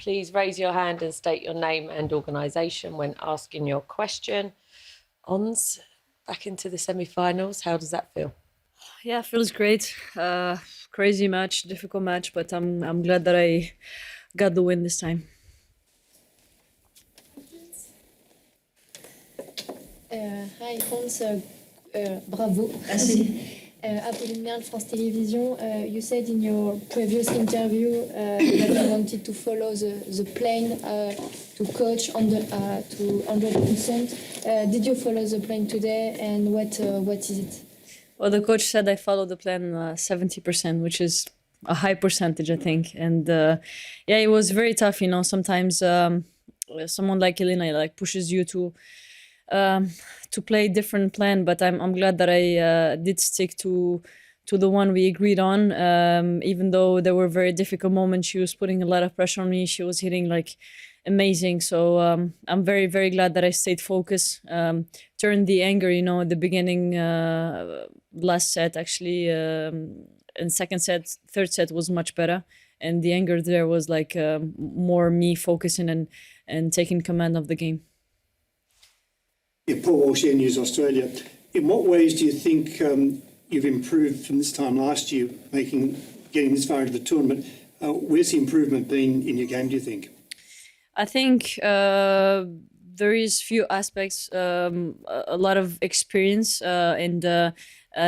please raise your hand and state your name and organisation when asking your question. Ons, back into the semi-finals. How does that feel? Yeah, feels great. Crazy match, difficult match, but I'm glad that I got the win this time. Hi, Ons. Bravo. Merci. Apolline Merle, France Télévisions. You said in your previous interview that you wanted to follow the plane to coach on the to 100%. Did you follow the plane today, and what is it? Well, the coach said I followed the plan 70%, which is a high percentage, I think. And yeah, it was very tough. Sometimes someone like Elena pushes you to play a different plan, but I'm glad that I did stick to the one we agreed on. Even though there were very difficult moments, she was putting a lot of pressure on me. She was hitting amazing. So I'm very, very glad that I stayed focused. Turned the anger, at the beginning, last set actually, and second set, third set was much better. And the anger there was more me focusing and taking command of the game. Yeah, Paul Walsh, News Australia. In what ways do you think you've improved from this time last year, getting this far into the tournament? Where's the improvement been in your game, do you think? I think there is few aspects, a lot of experience and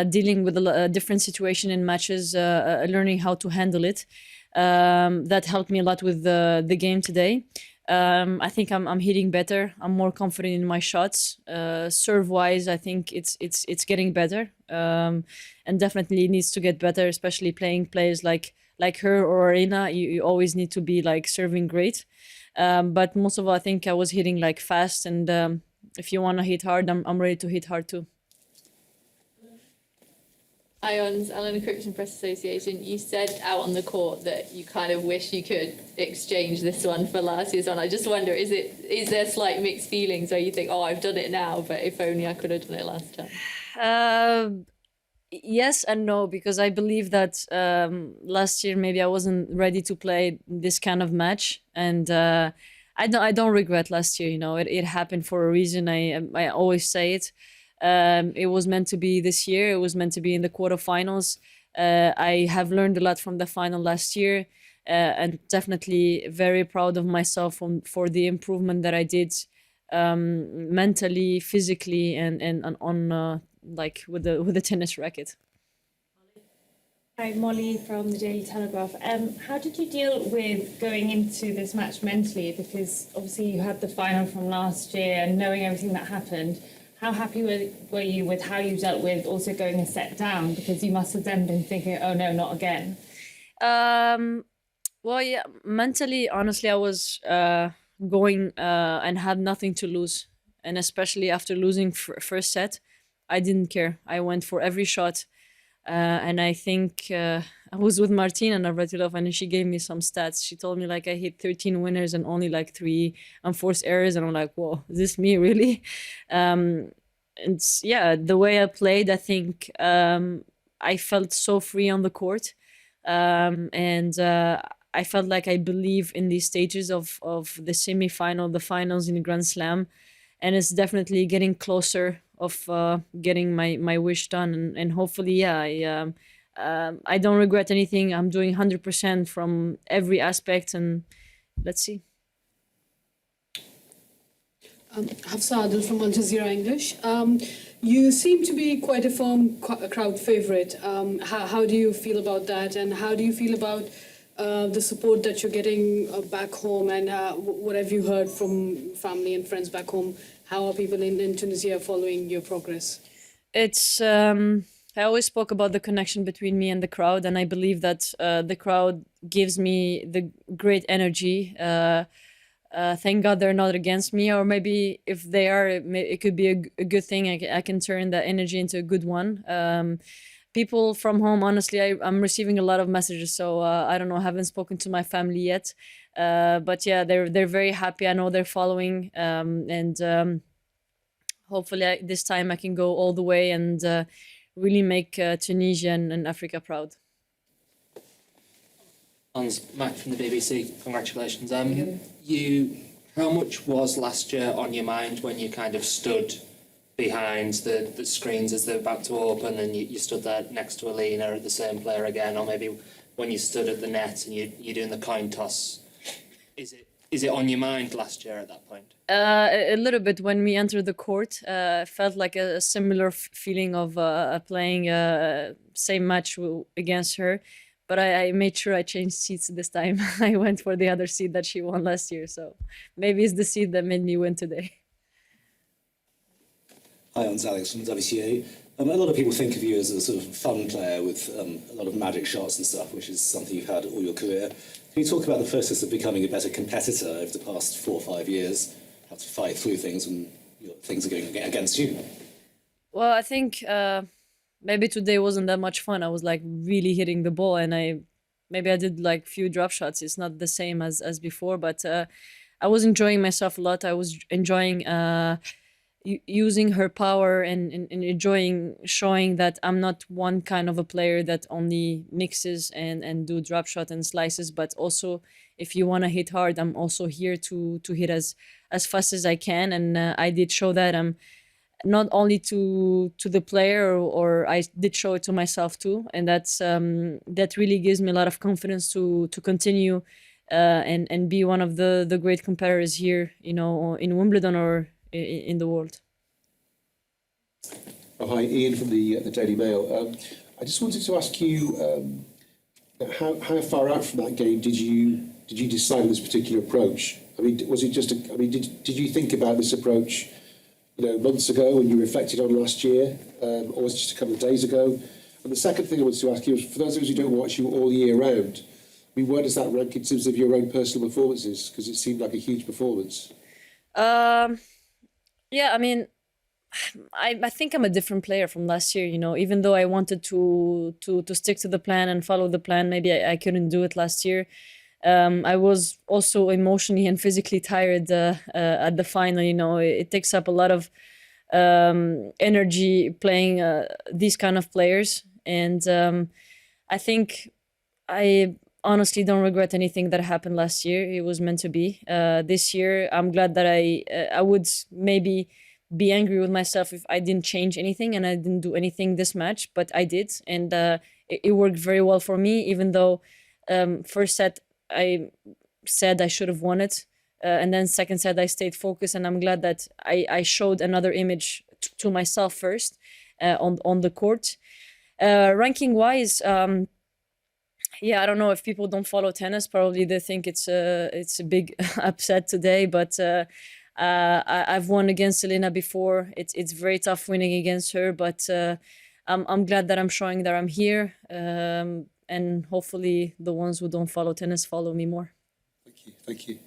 dealing with a different situation in matches, learning how to handle it. That helped me a lot with the game today. I think I'm hitting better. I'm more confident in my shots. Serve-wise, I think it's getting better, and definitely needs to get better. Especially playing players like her or Arena, you always need to be serving great. But most of all, I think I was hitting fast, and if you want to hit hard, I'm ready to hit hard too. Hi, Ons, Eleanor Crookston Press Association. You said out on the court that you kind of wish you could exchange this one for last year's one. I just wonder, is there slight mixed feelings where you think, oh, I've done it now, but if only I could have done it last time? Yes and no, because I believe that last year maybe I wasn't ready to play this kind of match, and I don't regret last year. It happened for a reason. I always say it. It was meant to be this year. It was meant to be in the quarterfinals. I have learned a lot from the final last year, and definitely very proud of myself for the improvement that I did mentally, physically, and on with the tennis racket. Hi, Molly from the Daily Telegraph. How did you deal with going into this match mentally? Because obviously you had the final from last year, and knowing everything that happened, how happy were you with how you dealt with also going a set down? Because you must have then been thinking, oh no, not again. Well, yeah, mentally, honestly, I was going and had nothing to lose. And especially after losing first set, I didn't care. I went for every shot. And I think I was with Martina Navratilova, and she gave me some stats. She told me I hit 13 winners and only 3 unforced errors. And I'm like, whoa, is this me really? And yeah, the way I played, I think I felt so free on the court. And I felt like I believe in these stages of the semi-final, the finals in the Grand Slam. And it's definitely getting closer of getting my wish done. And hopefully, yeah, I don't regret anything. I'm doing 100% from every aspect, and let's see. Hafsa Adil from Al Jazeera English. You seem to be quite a firm crowd favourite. How do you feel about that, and how do you feel about the support that you're getting back home, and what have you heard from family and friends back home? How are people in Tunisia following your progress? It's I always spoke about the connection between me and the crowd, and I believe that the crowd gives me the great energy. Thank God they're not against me, or maybe if they are, it could be a good thing. I can turn that energy into a good one. People from home, honestly, I'm receiving a lot of messages, so I don't know, I haven't spoken to my family yet. But yeah, they're very happy. I know they're following, and hopefully this time I can go all the way and really make Tunisia and Africa proud. Ons, Matt from the BBC. Congratulations. How much was last year on your mind when you kind of stood behind the screens as they're about to open, and you stood there next to Alina at the same player again, or maybe when you stood at the net and you're doing the coin toss? Is it on your mind last year at that point? A little bit. When we entered the court, felt like a similar feeling of playing same match against her. But I made sure I changed seats this time. I went for the other seat that she won last year. So maybe it's the seat that made me win today. Hi, Ons, Alex from WCA. A lot of people think of you as a sort of fun player with a lot of magic shots and stuff, which is something you've had all your career. Can you talk about the process of becoming a better competitor over the past 4 or 5 years? How to fight through things when things are going against you? Well, I think maybe today wasn't that much fun. I was like really hitting the ball, and I did like few drop shots. It's not the same as before, but I was enjoying myself a lot. I was enjoying using her power and enjoying showing that I'm not one kind of a player that only mixes and do drop shot and slices, but also if you want to hit hard, I'm also here to hit as fast as I can. And I did show that I'm not only to the player, or I did show it to myself too. And that's that really gives me a lot of confidence to continue and be one of the great competitors here, in Wimbledon or in the world. Oh, hi, Ian from the Daily Mail. I just wanted to ask you how far out from that game did you decide on this particular approach? I mean, was it just did you think about this approach, months ago when you reflected on last year, or was it just a couple of days ago? And the second thing I wanted to ask you is, for those of us who don't watch you all year round, I mean, where does that rank in terms of your own personal performances? Because it seemed like a huge performance. Yeah, I mean, I think I'm a different player from last year. Even though I wanted to stick to the plan and follow the plan, maybe I couldn't do it last year. I was also emotionally and physically tired at the final. It takes up a lot of energy playing these kind of players, and I think I honestly don't regret anything that happened last year. It was meant to be. This year, I'm glad that I would maybe be angry with myself if I didn't change anything and I didn't do anything this match, but I did, and it worked very well for me. Even though first set I said I should have won it, and then second set I stayed focused, and I'm glad that I showed another image to myself first on the court. Ranking wise. Yeah, I don't know if people don't follow tennis. Probably they think it's a big upset today, but I've won against Selena before. It's very tough winning against her, but I'm glad that I'm showing that I'm here, and hopefully the ones who don't follow tennis follow me more. Thank you.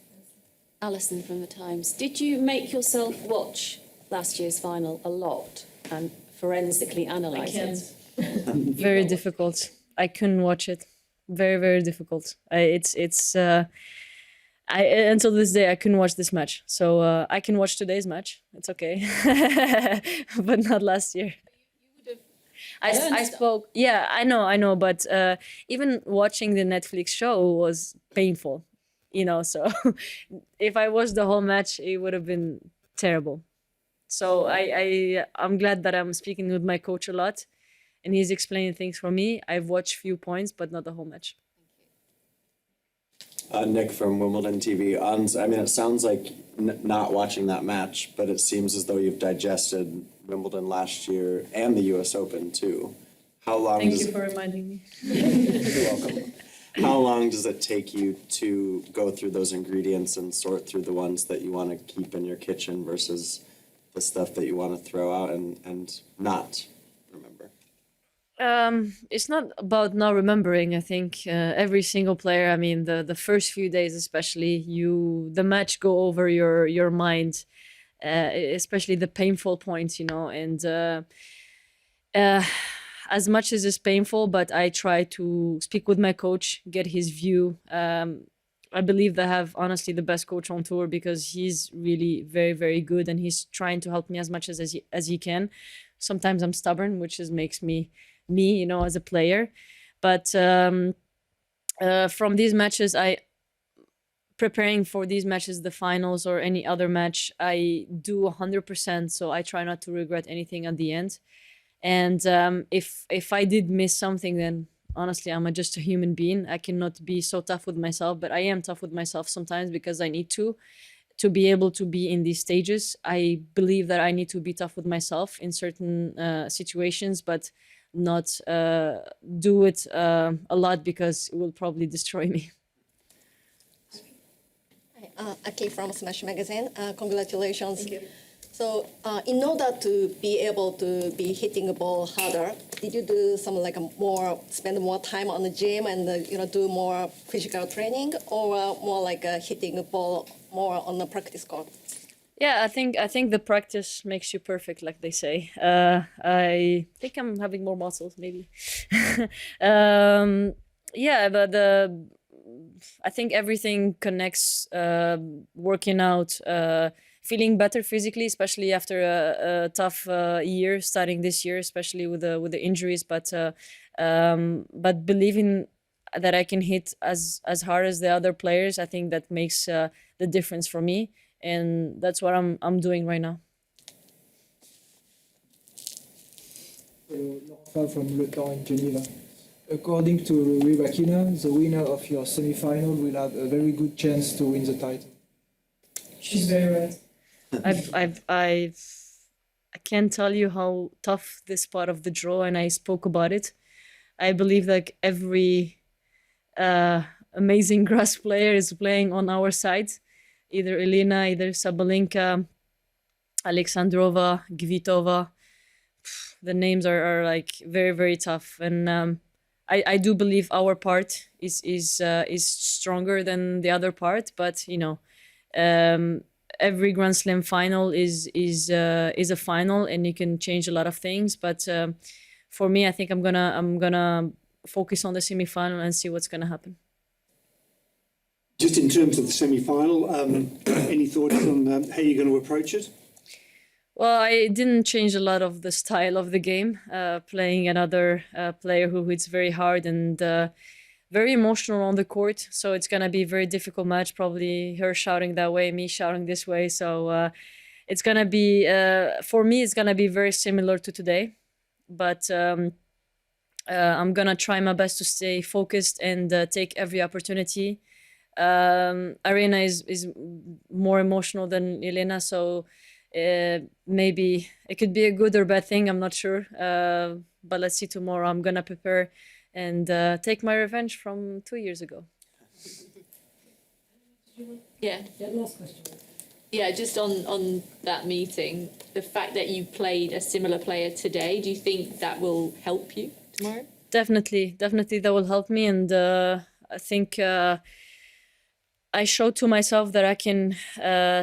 Alison from The Times. Did you make yourself watch last year's final a lot and forensically analyse it? Very difficult. I couldn't watch it. Very, very difficult. Until this day I couldn't watch this match. So I can watch today's match. It's okay, but not last year. I spoke. Yeah, I know. But even watching the Netflix show was painful. So if I watched the whole match, it would have been terrible. So I'm glad that I'm speaking with my coach a lot, and he's explaining things for me. I've watched few points, but not the whole match. Nick from Wimbledon TV. I mean, it sounds like not watching that match, but it seems as though you've digested Wimbledon last year and the U.S. Open too. How long? Thank you for reminding me. You're welcome. How long does it take you to go through those ingredients and sort through the ones that you want to keep in your kitchen versus the stuff that you want to throw out and not remember? It's not about not remembering. I think every single player, I mean, the first few days especially, the match go over your mind, especially the painful points, and as much as it's painful, but I try to speak with my coach, get his view. I believe that I have honestly the best coach on tour, because he's really very, very good, and he's trying to help me as much as he can. Sometimes I'm stubborn, which makes me, as a player. But from these matches, preparing for these matches, the finals or any other match, I do 100%. So I try not to regret anything at the end. And if I did miss something, then honestly, I'm just a human being. I cannot be so tough with myself, but I am tough with myself sometimes because I need to be able to be in these stages. I believe that I need to be tough with myself in certain situations, but not do it a lot because it will probably destroy me. Aki from Smash Magazine. Congratulations. Thank you. So, in order to be able to be hitting the ball harder, did you do some spend more time on the gym and do more physical training, or more like hitting the ball more on the practice court? Yeah, I think the practice makes you perfect, like they say. I think I'm having more muscles, maybe. Yeah, but I think everything connects. Working out, feeling better physically, especially after a tough year starting this year, especially with the injuries. But believing that I can hit as hard as the other players, I think that makes the difference for me, and that's what I'm doing right now. From Le Temps in Geneva. According to Rybakina, the winner of your semi-final will have a very good chance to win the title. She's very right. I can't tell you how tough this part of the draw, and I spoke about it. I believe like every amazing grass player is playing on our side, either Elena, either Sabalenka, Alexandrova, Kvitova. The names are like very, very tough, and I do believe our part is stronger than the other part, but every Grand Slam final is a final, and you can change a lot of things. But for me, I think I'm gonna focus on the semi-final and see what's gonna happen. Just in terms of the semi-final, any thoughts on how you're going to approach it? Well, I didn't change a lot of the style of the game, playing another player who hits very hard and very emotional on the court. So it's going to be a very difficult match, probably her shouting that way, me shouting this way. So it's going to be, for me, it's going to be very similar to today. But I'm going to try my best to stay focused and take every opportunity. Arena is more emotional than Elena, so maybe it could be a good or bad thing. I'm not sure, but let's see tomorrow. I'm gonna prepare and take my revenge from 2 years ago. Yeah. Last question. Yeah, just on that meeting, the fact that you played a similar player today, do you think that will help you tomorrow? Definitely that will help me, and I think I showed to myself that I can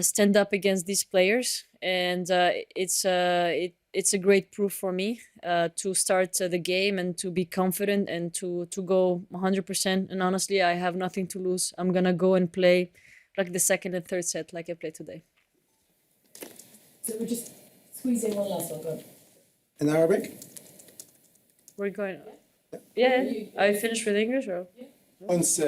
stand up against these players, and it's a great proof for me to start the game and to be confident and to go 100%. And honestly, I have nothing to lose. I'm gonna go and play like the second and third set like I played today. So we're just squeezing one last one. Go. In Arabic? We're going. Yeah, I finished with English or? Ons,